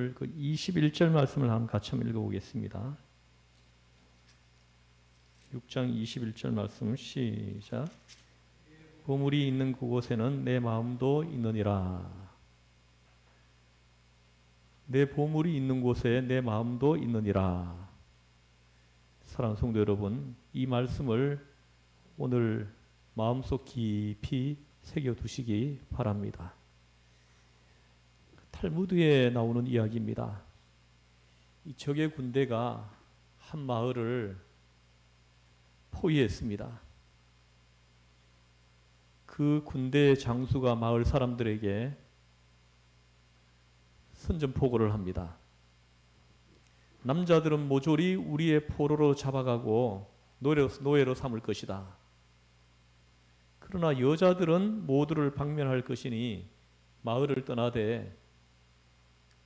오늘 그 21절 말씀을 한번 같이 한번 읽어보겠습니다. 6장 21절 말씀 시작. 보물이 있는 그곳에는 내 마음도 있느니라. 내 보물이 있는 곳에 내 마음도 있느니라. 사랑하는 성도 여러분, 이 말씀을 오늘 마음속 깊이 새겨두시기 바랍니다. 탈무드에 나오는 이야기입니다. 이 적의 군대가 한 마을을 포위했습니다. 그 군대의 장수가 마을 사람들에게 선전포고를 합니다. 남자들은 모조리 우리의 포로로 잡아가고 노예로 삼을 것이다. 그러나 여자들은 모두를 방면할 것이니 마을을 떠나되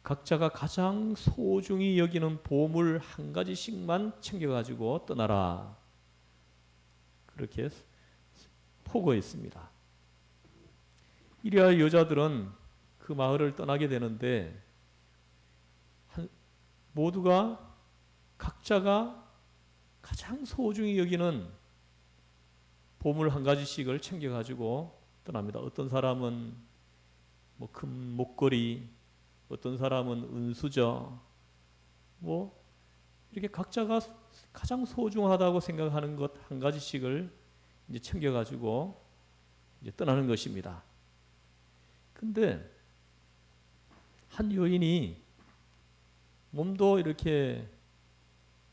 각자가 가장 소중히 여기는 보물 한 가지씩만 챙겨가지고 떠나라. 그렇게 포고했습니다. 이래야 여자들은 그 마을을 떠나게 되는데 모두가 각자가 가장 소중히 여기는 보물 한 가지씩을 챙겨가지고 떠납니다. 어떤 사람은 뭐 금 목걸이, 어떤 사람은 은수저, 뭐 이렇게 각자가 가장 소중하다고 생각하는 것 한 가지씩을 이제 챙겨가지고 이제 떠나는 것입니다. 근데 한 여인이 몸도 이렇게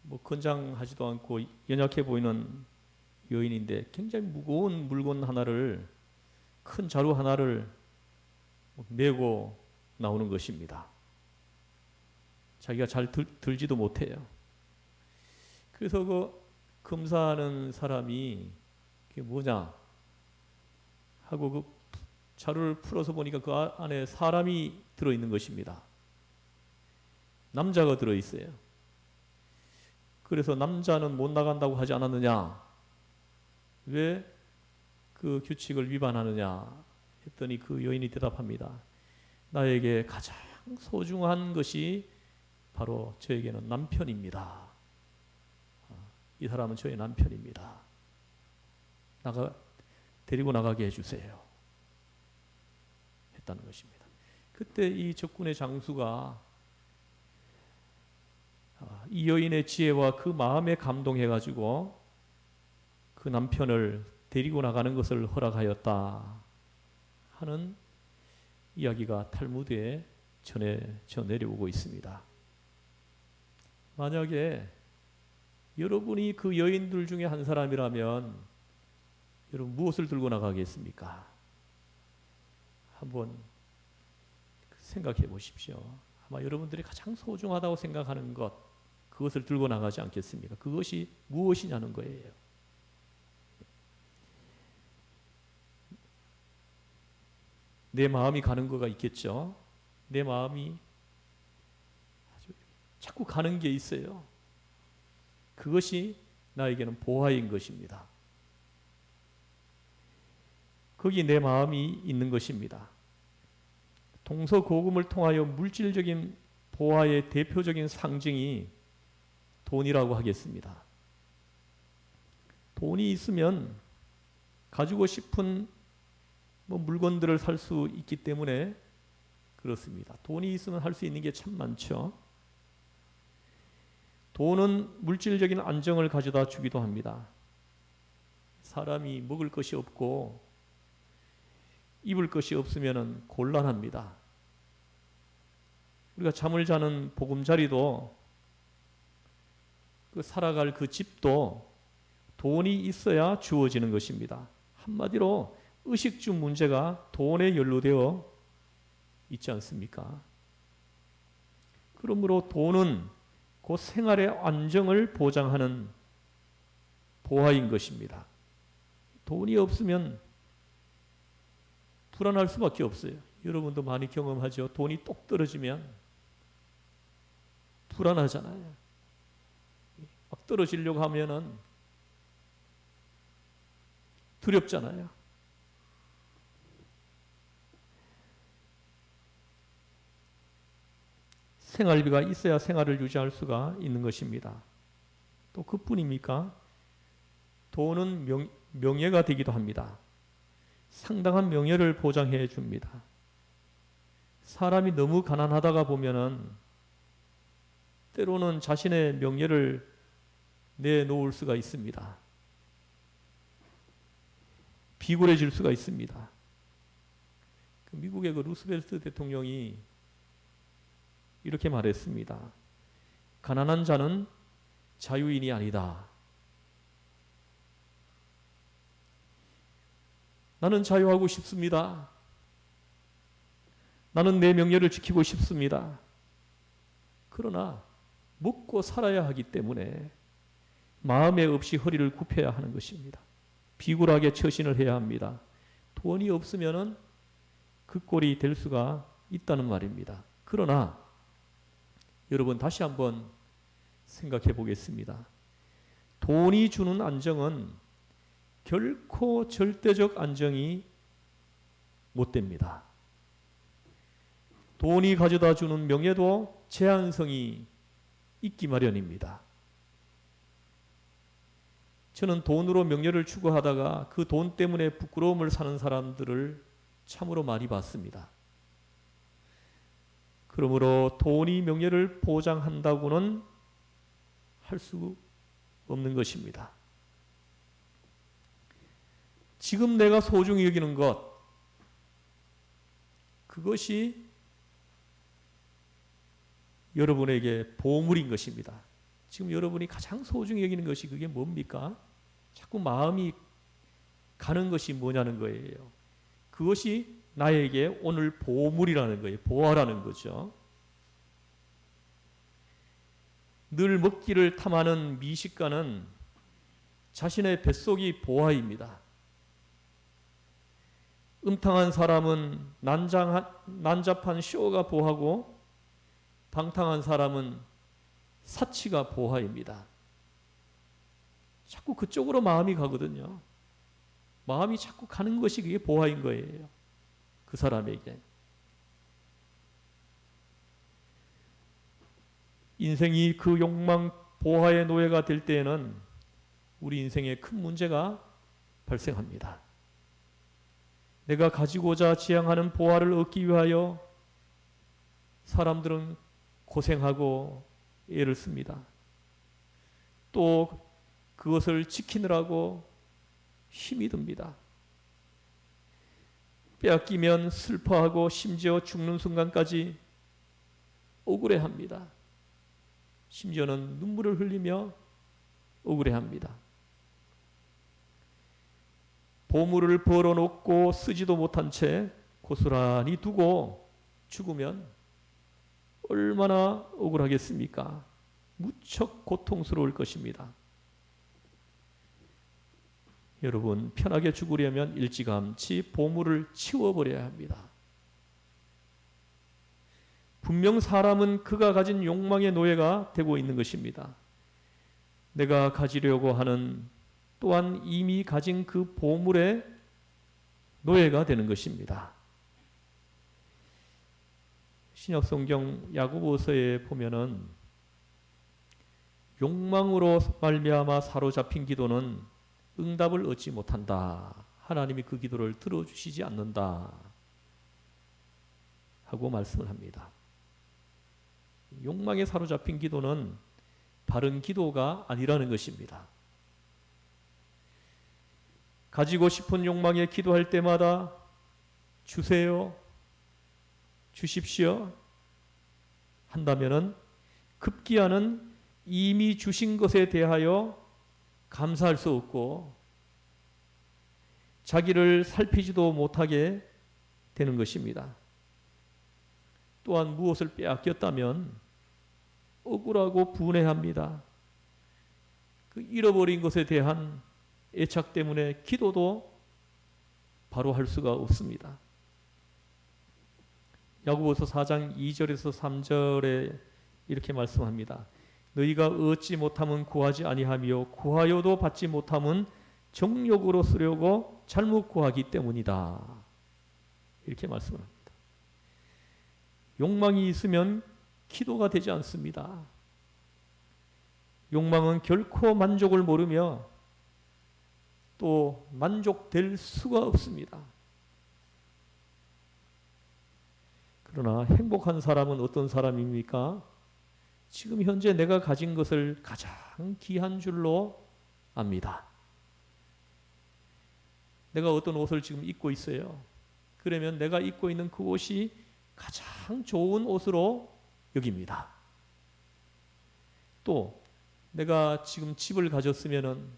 뭐 건장하지도 않고 연약해 보이는 여인인데 굉장히 무거운 물건 하나를, 큰 자루 하나를 메고 나오는 것입니다. 자기가 잘 들지도 못해요. 그래서 그 검사하는 사람이 그게 뭐냐 하고 그 자루를 풀어서 보니까 그 안에 사람이 들어있는 것입니다. 남자가 들어있어요. 그래서 남자는 못 나간다고 하지 않았느냐? 왜 그 규칙을 위반하느냐? 했더니 그 여인이 대답합니다. 나에게 가장 소중한 것이 바로 저에게는 남편입니다. 이 사람은 저의 남편입니다. 데리고 나가게 해주세요. 했다는 것입니다. 그때 이 적군의 장수가 이 여인의 지혜와 그 마음에 감동해가지고 그 남편을 데리고 나가는 것을 허락하였다 하는 이야기가 탈무드에 전해져 내려오고 있습니다. 만약에 여러분이 그 여인들 중에 한 사람이라면 여러분 무엇을 들고 나가겠습니까? 한번 생각해 보십시오. 아마 여러분들이 가장 소중하다고 생각하는 것, 그것을 들고 나가지 않겠습니까? 그것이 무엇이냐는 거예요. 내 마음이 가는 거가 있겠죠. 내 마음이 아주 자꾸 가는 게 있어요. 그것이 나에게는 보화인 것입니다. 거기 내 마음이 있는 것입니다. 동서고금을 통하여 물질적인 보화의 대표적인 상징이 돈이라고 하겠습니다. 돈이 있으면 가지고 싶은 물건들을 살 수 있기 때문에 그렇습니다. 돈이 있으면 할 수 있는 게 참 많죠. 돈은 물질적인 안정을 가져다 주기도 합니다. 사람이 먹을 것이 없고 입을 것이 없으면 곤란합니다. 우리가 잠을 자는 보금자리도 살아갈 그 집도 돈이 있어야 주어지는 것입니다. 한마디로 의식주 문제가 돈에 연루되어 있지 않습니까? 그러므로 돈은 그 생활의 안정을 보장하는 보화인 것입니다. 돈이 없으면 불안할 수밖에 없어요. 여러분도 많이 경험하죠. 돈이 똑 떨어지면 불안하잖아요. 막 떨어지려고 하면은 두렵잖아요. 생활비가 있어야 생활을 유지할 수가 있는 것입니다. 또 그뿐입니까? 돈은 명예가 되기도 합니다. 상당한 명예를 보장해 줍니다. 사람이 너무 가난하다가 보면은 때로는 자신의 명예를 내놓을 수가 있습니다. 비굴해질 수가 있습니다. 미국의 그 루스벨트 대통령이 이렇게 말했습니다. 가난한 자는 자유인이 아니다. 나는 자유하고 싶습니다. 나는 내 명예를 지키고 싶습니다. 그러나 먹고 살아야 하기 때문에 마음에 없이 허리를 굽혀야 하는 것입니다. 비굴하게 처신을 해야 합니다. 돈이 없으면은 그 꼴이 될 수가 있다는 말입니다. 그러나 여러분 다시 한번 생각해 보겠습니다. 돈이 주는 안정은 결코 절대적 안정이 못 됩니다. 돈이 가져다 주는 명예도 제한성이 있기 마련입니다. 저는 돈으로 명예를 추구하다가 그 돈 때문에 부끄러움을 사는 사람들을 참으로 많이 봤습니다. 그러므로 돈이 명예를 보장한다고는 할 수 없는 것입니다. 지금 내가 소중히 여기는 것, 그것이 여러분에게 보물인 것입니다. 지금 여러분이 가장 소중히 여기는 것이 그게 뭡니까? 자꾸 마음이 가는 것이 뭐냐는 거예요. 그것이 나에게 오늘 보물이라는 거예요. 보화라는 거죠. 늘 먹기를 탐하는 미식가는 자신의 뱃속이 보화입니다. 음탕한 사람은 난잡한 쇼가 보화고 방탕한 사람은 사치가 보화입니다. 자꾸 그쪽으로 마음이 가거든요. 마음이 자꾸 가는 것이 그게 보화인 거예요. 그 사람에게. 인생이 그 욕망 보화의 노예가 될 때에는 우리 인생에 큰 문제가 발생합니다. 내가 가지고자 지향하는 보화를 얻기 위하여 사람들은 고생하고 애를 씁니다. 또 그것을 지키느라고 힘이 듭니다. 빼앗기면 슬퍼하고 심지어 죽는 순간까지 억울해합니다. 심지어는 눈물을 흘리며 억울해합니다. 보물을 벌어놓고 쓰지도 못한 채 고스란히 두고 죽으면 얼마나 억울하겠습니까? 무척 고통스러울 것입니다. 여러분, 편하게 죽으려면 일찌감치 보물을 치워버려야 합니다. 분명 사람은 그가 가진 욕망의 노예가 되고 있는 것입니다. 내가 가지려고 하는 또한 이미 가진 그 보물의 노예가 되는 것입니다. 신약성경 야고보서에 보면은 욕망으로 말미암아 사로잡힌 기도는 응답을 얻지 못한다. 하나님이 그 기도를 들어주시지 않는다. 하고 말씀을 합니다. 욕망에 사로잡힌 기도는 바른 기도가 아니라는 것입니다. 가지고 싶은 욕망에 기도할 때마다 주세요, 주십시오 한다면은 급기야는 이미 주신 것에 대하여 감사할 수 없고 자기를 살피지도 못하게 되는 것입니다. 또한 무엇을 빼앗겼다면 억울하고 분해합니다. 그 잃어버린 것에 대한 애착 때문에 기도도 바로 할 수가 없습니다. 야고보서 4장 2절에서 3절에 이렇게 말씀합니다. 너희가 얻지 못함은 구하지 아니하며 구하여도 받지 못함은 정욕으로 쓰려고 잘못 구하기 때문이다. 이렇게 말씀합니다. 욕망이 있으면 기도가 되지 않습니다. 욕망은 결코 만족을 모르며 또 만족될 수가 없습니다. 그러나 행복한 사람은 어떤 사람입니까? 지금 현재 내가 가진 것을 가장 귀한 줄로 압니다. 내가 어떤 옷을 지금 입고 있어요. 그러면 내가 입고 있는 그 옷이 가장 좋은 옷으로 여깁니다. 또 내가 지금 집을 가졌으면은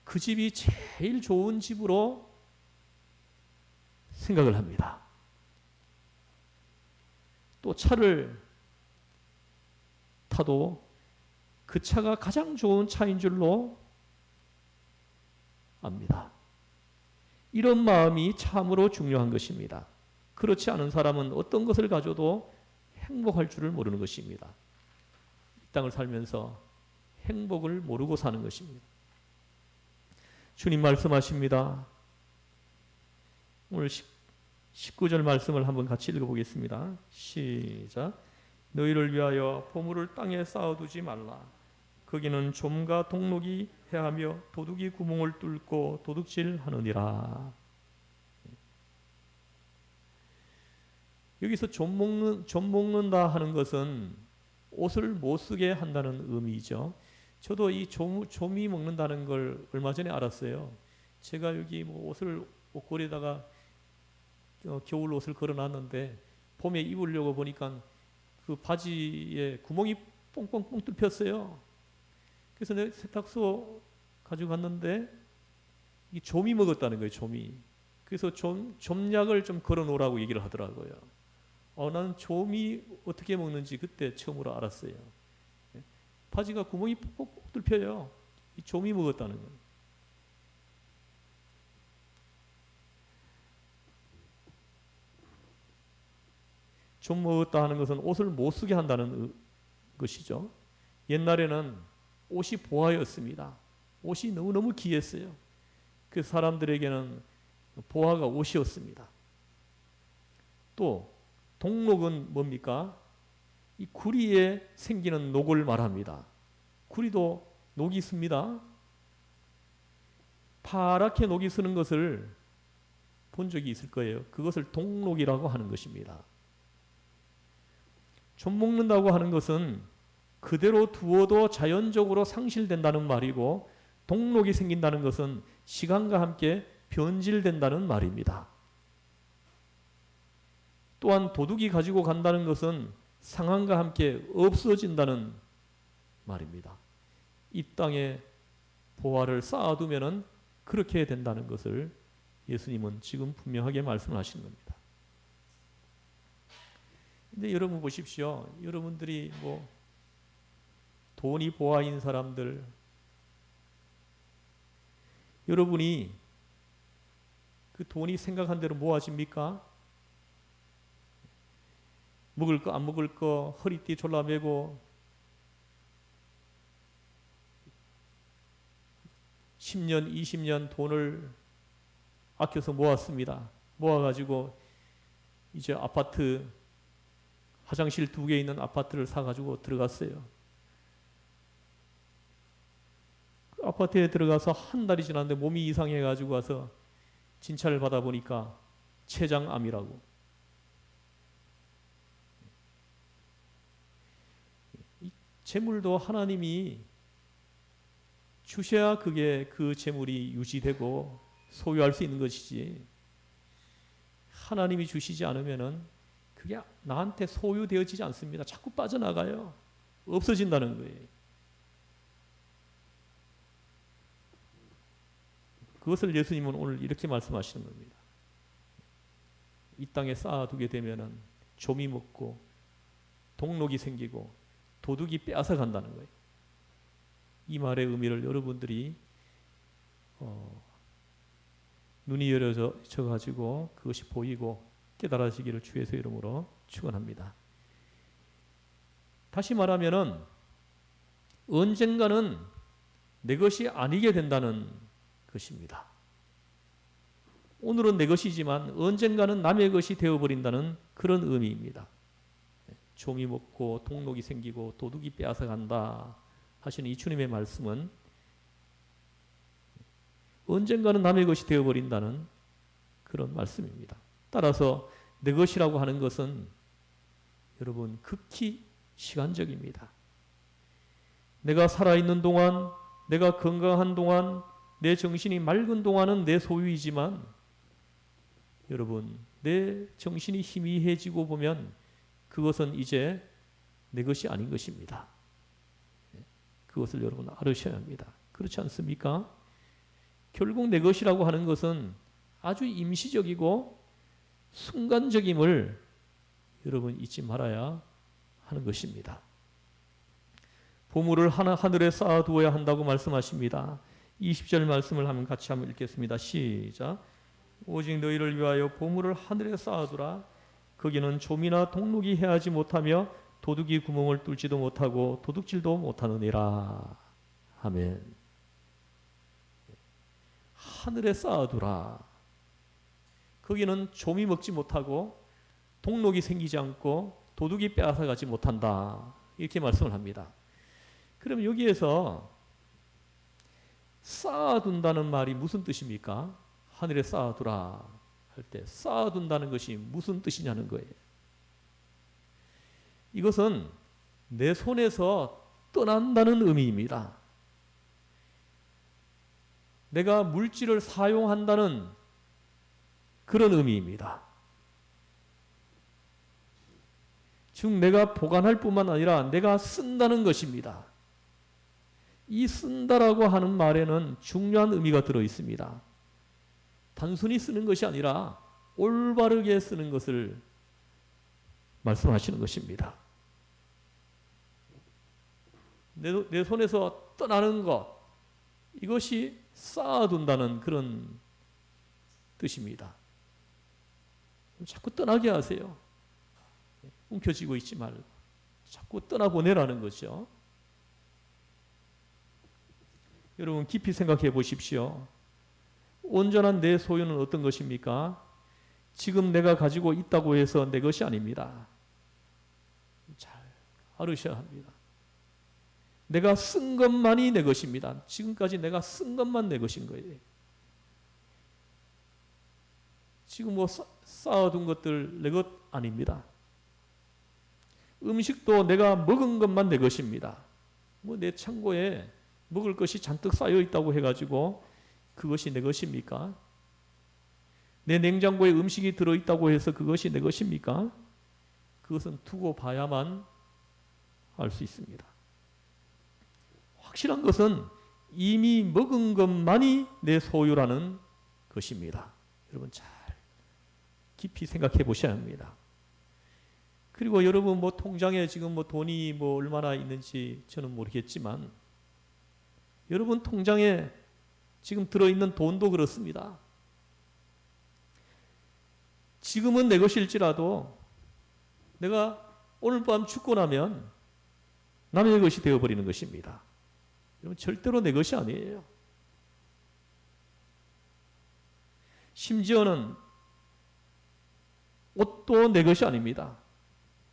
그 집이 제일 좋은 집으로 생각을 합니다. 또 차를 타도 그 차가 가장 좋은 차인 줄로 압니다. 이런 마음이 참으로 중요한 것입니다. 그렇지 않은 사람은 어떤 것을 가져도 행복할 줄을 모르는 것입니다. 이 땅을 살면서 행복을 모르고 사는 것입니다. 주님 말씀하십니다. 오늘 19절 말씀을 한번 같이 읽어보겠습니다. 시작. 너희를 위하여 보물을 땅에 쌓아두지 말라. 거기는 좀과 동록이 해하며 도둑이 구멍을 뚫고 도둑질하느니라. 여기서 좀 먹는다 하는 것은 옷을 못 쓰게 한다는 의미죠. 저도 이 좀이 먹는다는 걸 얼마 전에 알았어요. 제가 여기 옷을 옷걸이에다가 겨울 옷을 걸어놨는데 봄에 입으려고 보니까 그 바지에 구멍이 뽕뽕뽕 뚫혔어요. 그래서 내가 세탁소 가지고 갔는데 이 좀이 먹었다는 거예요. 좀이. 그래서 좀약을 좀 걸어 놓으라고 얘기를 하더라고요. 나는 좀이 어떻게 먹는지 그때 처음으로 알았어요. 바지가 구멍이 뽁뽁 뚫혀요. 이 좀이 먹었다는 거예요. 좀 먹었다 하는 것은 옷을 못 쓰게 한다는 것이죠. 옛날에는 옷이 보화였습니다. 옷이 너무너무 귀했어요. 그 사람들에게는 보화가 옷이었습니다. 또 동록은 뭡니까? 이 구리에 생기는 녹을 말합니다. 구리도 녹이 씁니다. 파랗게 녹이 쓰는 것을 본 적이 있을 거예요. 그것을 동록이라고 하는 것입니다. 좀 먹는다고 하는 것은 그대로 두어도 자연적으로 상실된다는 말이고, 동록이 생긴다는 것은 시간과 함께 변질된다는 말입니다. 또한 도둑이 가지고 간다는 것은 상황과 함께 없어진다는 말입니다. 이 땅에 보화를 쌓아두면은 그렇게 된다는 것을 예수님은 지금 분명하게 말씀하시는 겁니다. 근데 여러분 보십시오. 여러분들이 돈이 보화인 사람들, 여러분이 그 돈이 생각한 대로 모아집니까? 먹을 거 안 먹을 거 허리띠 졸라매고 10년, 20년 돈을 아껴서 모았습니다. 모아가지고 이제 아파트, 화장실 2개 있는 아파트를 사가지고 들어갔어요. 그 아파트에 들어가서 한 달이 지났는데 몸이 이상해가지고 와서 진찰을 받아보니까 췌장암이라고. 이 재물도 하나님이 주셔야 그게 그 재물이 유지되고 소유할 수 있는 것이지, 하나님이 주시지 않으면은 그게 나한테 소유되어지지 않습니다. 자꾸 빠져나가요. 없어진다는 거예요. 그것을 예수님은 오늘 이렇게 말씀하시는 겁니다. 이 땅에 쌓아두게 되면은 좀이 먹고 동록이 생기고 도둑이 빼앗아 간다는 거예요. 이 말의 의미를 여러분들이 눈이 열려져 가지고 그것이 보이고 깨달아지기를 주의 이름으로 축원합니다. 다시 말하면은 언젠가는 내 것이 아니게 된다는 것입니다. 오늘은 내 것이지만 언젠가는 남의 것이 되어버린다는 그런 의미입니다. 종이 먹고 동록이 생기고 도둑이 빼앗아 간다 하시는 이 주님의 말씀은 언젠가는 남의 것이 되어버린다는 그런 말씀입니다. 따라서 내 것이라고 하는 것은 여러분 극히 시간적입니다. 내가 살아있는 동안, 내가 건강한 동안, 내 정신이 맑은 동안은 내 소유이지만 여러분 내 정신이 희미해지고 보면 그것은 이제 내 것이 아닌 것입니다. 그것을 여러분 알으셔야 합니다. 그렇지 않습니까? 결국 내 것이라고 하는 것은 아주 임시적이고 순간적임을 여러분 잊지 말아야 하는 것입니다. 보물을 하늘에 쌓아두어야 한다고 말씀하십니다. 20절 말씀을 같이 한번 읽겠습니다. 시작. 오직 너희를 위하여 보물을 하늘에 쌓아두라. 거기는 좀이나 동록이 해하지 못하며 도둑이 구멍을 뚫지도 못하고 도둑질도 못하느니라. 아멘. 하늘에 쌓아두라. 거기는 좀이 먹지 못하고 동록이 생기지 않고 도둑이 빼앗아가지 못한다. 이렇게 말씀을 합니다. 그럼 여기에서 쌓아둔다는 말이 무슨 뜻입니까? 하늘에 쌓아두라 할 때 쌓아둔다는 것이 무슨 뜻이냐는 거예요. 이것은 내 손에서 떠난다는 의미입니다. 내가 물질을 사용한다는 그런 의미입니다. 즉 내가 보관할 뿐만 아니라 내가 쓴다는 것입니다. 이 쓴다라고 하는 말에는 중요한 의미가 들어 있습니다. 단순히 쓰는 것이 아니라 올바르게 쓰는 것을 말씀하시는 것입니다. 내 손에서 떠나는 것, 이것이 쌓아둔다는 그런 뜻입니다. 자꾸 떠나게 하세요. 움켜쥐고 있지 말고 자꾸 떠나보내라는 거죠. 여러분 깊이 생각해 보십시오. 온전한 내 소유는 어떤 것입니까? 지금 내가 가지고 있다고 해서 내 것이 아닙니다. 잘 알으셔야 합니다. 내가 쓴 것만이 내 것입니다. 지금까지 내가 쓴 것만 내 것인 거예요. 지금 쌓아둔 것들 내 것 아닙니다. 음식도 내가 먹은 것만 내 것입니다. 내 창고에 먹을 것이 잔뜩 쌓여 있다고 해가지고 그것이 내 것입니까? 내 냉장고에 음식이 들어있다고 해서 그것이 내 것입니까? 그것은 두고 봐야만 알 수 있습니다. 확실한 것은 이미 먹은 것만이 내 소유라는 것입니다. 여러분 잘 깊이 생각해 보셔야 합니다. 그리고 여러분 통장에 지금 돈이 얼마나 있는지 저는 모르겠지만 여러분 통장에 지금 들어있는 돈도 그렇습니다. 지금은 내 것일지라도 내가 오늘 밤 죽고 나면 남의 것이 되어버리는 것입니다. 여러분 절대로 내 것이 아니에요. 심지어는 옷도 내 것이 아닙니다.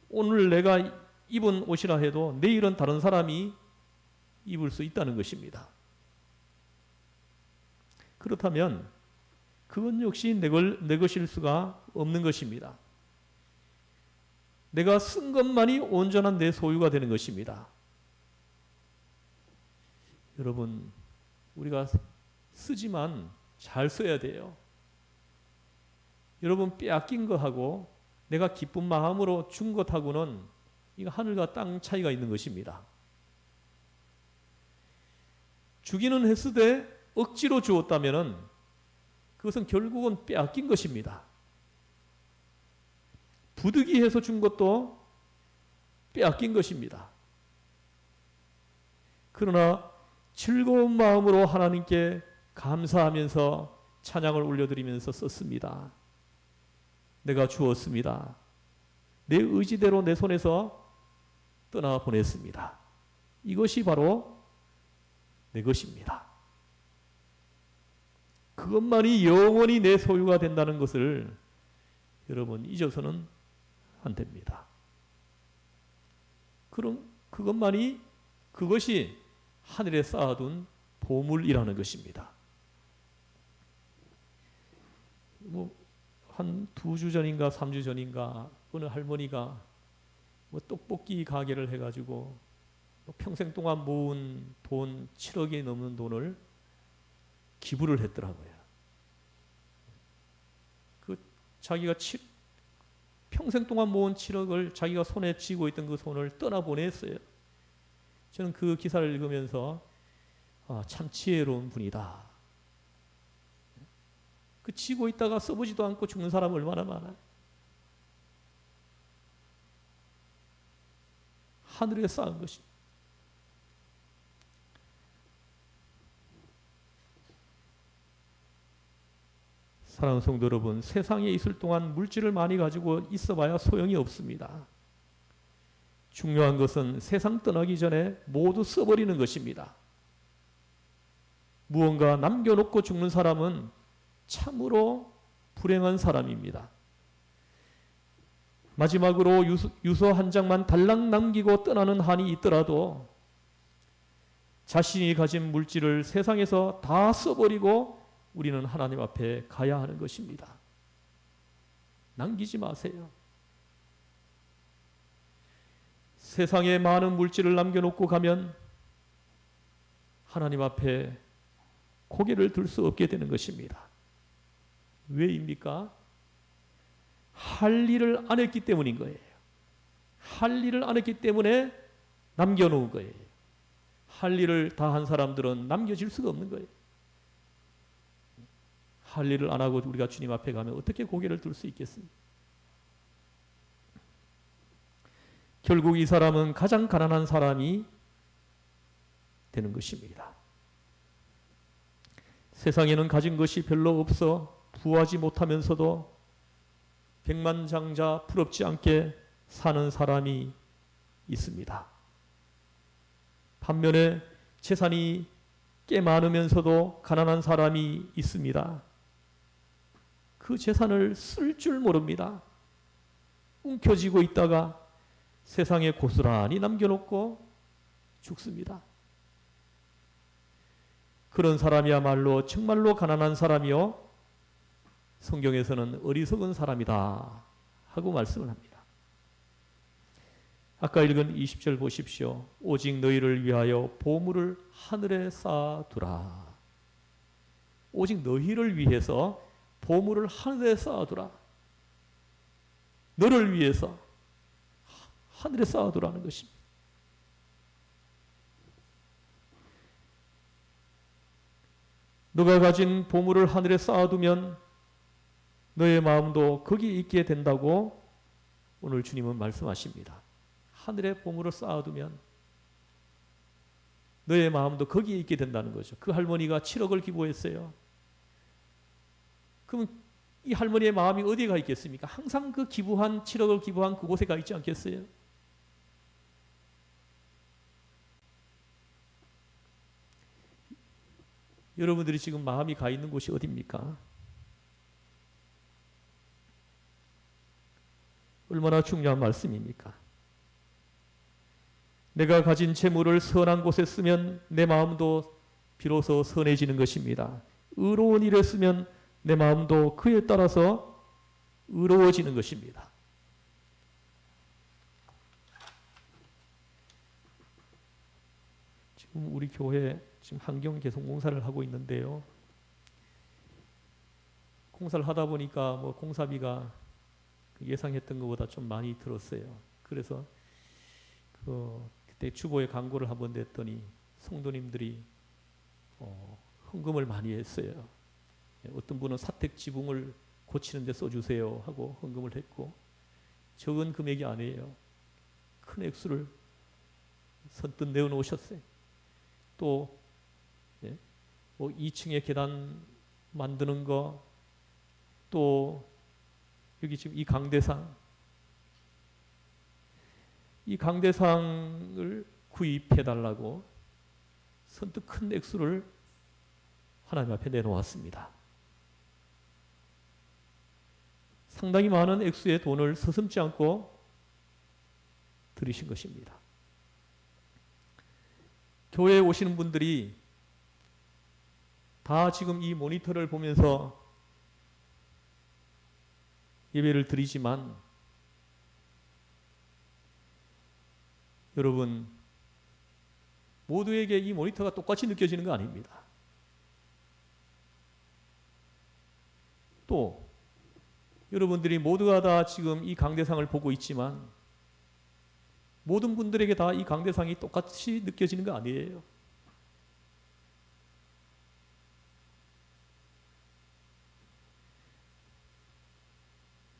오늘 내가 입은 옷이라 해도 내일은 다른 사람이 입을 수 있다는 것입니다. 그렇다면 그건 역시 내 것일 수가 없는 것입니다. 내가 쓴 것만이 온전한 내 소유가 되는 것입니다. 여러분 우리가 쓰지만 잘 써야 돼요. 여러분 빼앗긴 것하고 내가 기쁜 마음으로 준 것하고는 이거 하늘과 땅 차이가 있는 것입니다. 주기는 했으되 억지로 주었다면 그것은 결국은 빼앗긴 것입니다. 부득이해서 준 것도 빼앗긴 것입니다. 그러나 즐거운 마음으로 하나님께 감사하면서 찬양을 올려드리면서 썼습니다. 내가 주었습니다. 내 의지대로 내 손에서 떠나보냈습니다. 이것이 바로 내 것입니다. 그것만이 영원히 내 소유가 된다는 것을 여러분 잊어서는 안 됩니다. 그것이 하늘에 쌓아둔 보물이라는 것입니다. 한 2주 전인가 3주 전인가 어느 할머니가 떡볶이 가게를 해가지고 평생 동안 모은 돈 7억이 넘는 돈을 기부를 했더라고요. 자기가 평생 동안 모은 7억을 자기가 손에 쥐고 있던 그 손을 떠나보냈어요. 저는 그 기사를 읽으면서 참 지혜로운 분이다. 쥐고 있다가 써보지도 않고 죽는 사람 얼마나 많아요. 하늘에 쌓은 것이. 사랑하는 성도 여러분, 세상에 있을 동안 물질을 많이 가지고 있어봐야 소용이 없습니다. 중요한 것은 세상 떠나기 전에 모두 써버리는 것입니다. 무언가 남겨놓고 죽는 사람은 참으로 불행한 사람입니다. 마지막으로 유서 한 장만 달랑 남기고 떠나는 한이 있더라도 자신이 가진 물질을 세상에서 다 써버리고 우리는 하나님 앞에 가야 하는 것입니다. 남기지 마세요. 세상에 많은 물질을 남겨놓고 가면 하나님 앞에 고개를 들 수 없게 되는 것입니다. 왜입니까? 할 일을 안 했기 때문인 거예요. 할 일을 안 했기 때문에 남겨놓은 거예요. 할 일을 다 한 사람들은 남겨질 수가 없는 거예요. 할 일을 안 하고 우리가 주님 앞에 가면 어떻게 고개를 들 수 있겠습니까? 결국 이 사람은 가장 가난한 사람이 되는 것입니다. 세상에는 가진 것이 별로 없어 부하지 못하면서도 백만장자 부럽지 않게 사는 사람이 있습니다. 반면에 재산이 꽤 많으면서도 가난한 사람이 있습니다. 그 재산을 쓸 줄 모릅니다. 움켜쥐고 있다가 세상에 고스란히 남겨놓고 죽습니다. 그런 사람이야말로 정말로 가난한 사람이요, 성경에서는 어리석은 사람이다 하고 말씀을 합니다. 아까 읽은 20절 보십시오. 오직 너희를 위하여 보물을 하늘에 쌓아두라. 오직 너희를 위해서 보물을 하늘에 쌓아두라. 너를 위해서 하늘에 쌓아두라는 것입니다. 너가 가진 보물을 하늘에 쌓아두면 너의 마음도 거기에 있게 된다고 오늘 주님은 말씀하십니다. 하늘에 보물을 쌓아두면 너의 마음도 거기에 있게 된다는 거죠. 그 할머니가 7억을 기부했어요. 그럼 이 할머니의 마음이 어디에 가 있겠습니까? 항상 그 7억을 기부한 그곳에 가 있지 않겠어요? 여러분들이 지금 마음이 가 있는 곳이 어디입니까? 얼마나 중요한 말씀입니까? 내가 가진 재물을 선한 곳에 쓰면 내 마음도 비로소 선해지는 것입니다. 의로운 일에 쓰면 내 마음도 그에 따라서 의로워지는 것입니다. 지금 우리 교회 지금 환경 개선 공사를 하고 있는데요. 공사를 하다 보니까 공사비가 예상했던 것보다 좀 많이 들었어요. 그래서 그때 주보에 광고를 한번 냈더니 성도님들이 헌금을 많이 했어요. 어떤 분은 사택 지붕을 고치는 데 써주세요 하고 헌금을 했고, 적은 금액이 아니에요. 큰 액수를 선뜻 내어놓으셨어요. 또 2층에 계단 만드는 거, 또 여기 지금 이 강대상을 구입해달라고 선뜻 큰 액수를 하나님 앞에 내놓았습니다. 상당히 많은 액수의 돈을 서슴지 않고 들이신 것입니다. 교회에 오시는 분들이 다 지금 이 모니터를 보면서 예배를 드리지만 여러분 모두에게 이 모니터가 똑같이 느껴지는 거 아닙니다. 또 여러분들이 모두가 다 지금 이 강대상을 보고 있지만 모든 분들에게 다 이 강대상이 똑같이 느껴지는 거 아니에요.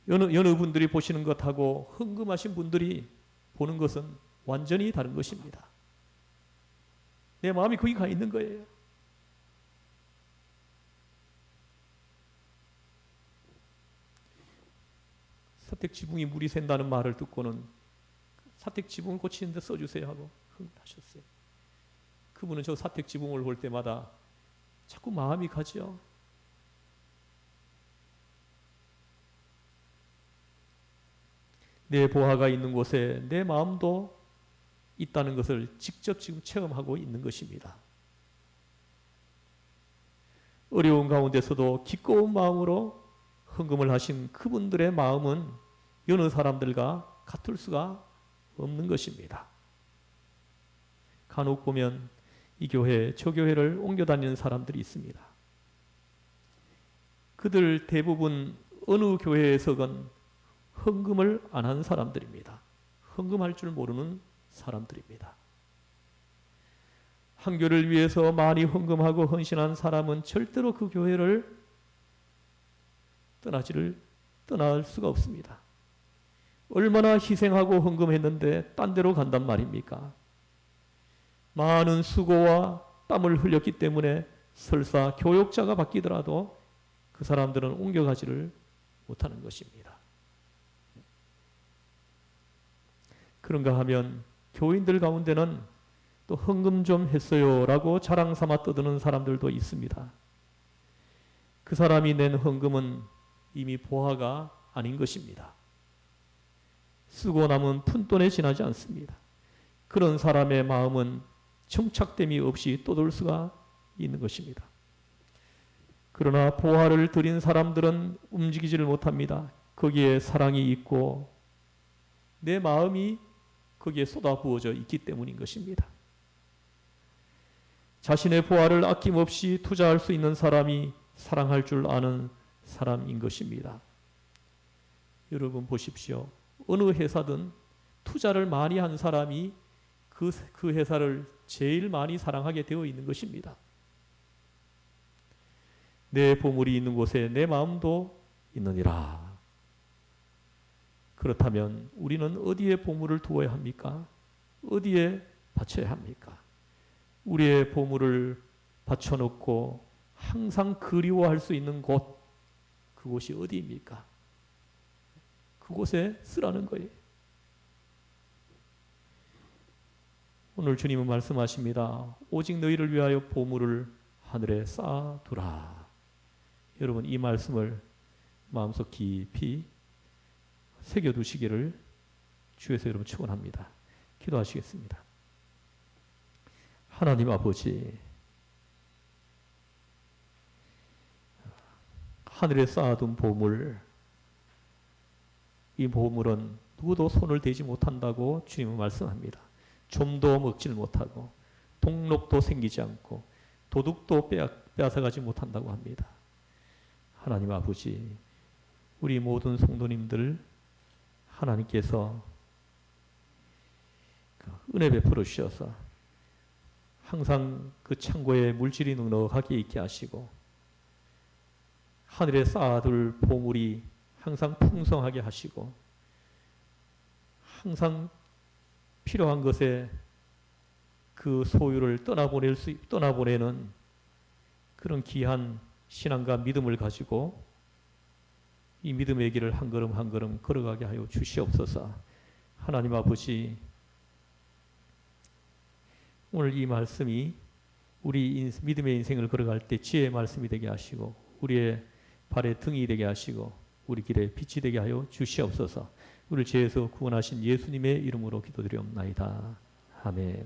여느 분들이 보시는 것하고 흥금하신 분들이 보는 것은 완전히 다른 것입니다. 내 마음이 거기 가 있는 거예요. 사택지붕이 물이 샌다는 말을 듣고는 사택지붕을 고치는데 써주세요 하고 흥하셨어요. 그분은 저 사택지붕을 볼 때마다 자꾸 마음이 가죠. 내 보화가 있는 곳에 내 마음도 있다는 것을 직접 지금 체험하고 있는 것입니다. 어려운 가운데서도 기꺼운 마음으로 헌금을 하신 그분들의 마음은 여느 사람들과 같을 수가 없는 것입니다. 간혹 보면 이 교회, 저 교회를 옮겨 다니는 사람들이 있습니다. 그들 대부분 어느 교회에서건 헌금을 안 한 사람들입니다. 헌금할 줄 모르는 사람들입니다. 한 교회를 위해서 많이 헌금하고 헌신한 사람은 절대로 그 교회를 떠날 수가 없습니다. 얼마나 희생하고 헌금했는데 딴 데로 간단 말입니까? 많은 수고와 땀을 흘렸기 때문에 설사 교역자가 바뀌더라도 그 사람들은 옮겨가지를 못하는 것입니다. 그런가 하면 교인들 가운데는 또 헌금 좀 했어요 라고 자랑 삼아 떠드는 사람들도 있습니다. 그 사람이 낸 헌금은 이미 보화가 아닌 것입니다. 쓰고 남은 푼돈에 지나지 않습니다. 그런 사람의 마음은 정착됨이 없이 떠돌 수가 있는 것입니다. 그러나 보화를 드린 사람들은 움직이지를 못합니다. 거기에 사랑이 있고 내 마음이 거기에 쏟아부어져 있기 때문인 것입니다. 자신의 보화를 아낌없이 투자할 수 있는 사람이 사랑할 줄 아는 사람인 것입니다. 여러분 보십시오. 어느 회사든 투자를 많이 한 사람이 그 회사를 제일 많이 사랑하게 되어 있는 것입니다. 내 보물이 있는 곳에 내 마음도 있느니라. 그렇다면 우리는 어디에 보물을 두어야 합니까? 어디에 바쳐야 합니까? 우리의 보물을 바쳐놓고 항상 그리워할 수 있는 곳, 그곳이 어디입니까? 그곳에 쓰라는 거예요. 오늘 주님은 말씀하십니다. 오직 너희를 위하여 보물을 하늘에 쌓아두라. 여러분 이 말씀을 마음속 깊이 새겨두시기를 주에서 여러분 축원합니다. 기도하시겠습니다. 하나님 아버지, 하늘에 쌓아둔 보물, 이 보물은 누구도 손을 대지 못한다고 주님은 말씀합니다. 좀도 먹지를 못하고 동록도 생기지 않고 도둑도 빼앗아가지 못한다고 합니다. 하나님 아버지, 우리 모든 성도님들 하나님께서 은혜 베풀어 주셔서 항상 그 창고에 물질이 넉넉하게 있게 하시고 하늘에 쌓아둘 보물이 항상 풍성하게 하시고 항상 필요한 것에 그 소유를 떠나보내는 그런 귀한 신앙과 믿음을 가지고 이 믿음의 길을 한 걸음 한 걸음 걸어가게 하여 주시옵소서. 하나님 아버지, 오늘 이 말씀이 우리 믿음의 인생을 걸어갈 때 지혜의 말씀이 되게 하시고 우리의 발의 등이 되게 하시고 우리 길에 빛이 되게 하여 주시옵소서. 우리를 죄에서 구원하신 예수님의 이름으로 기도드리옵나이다. 아멘.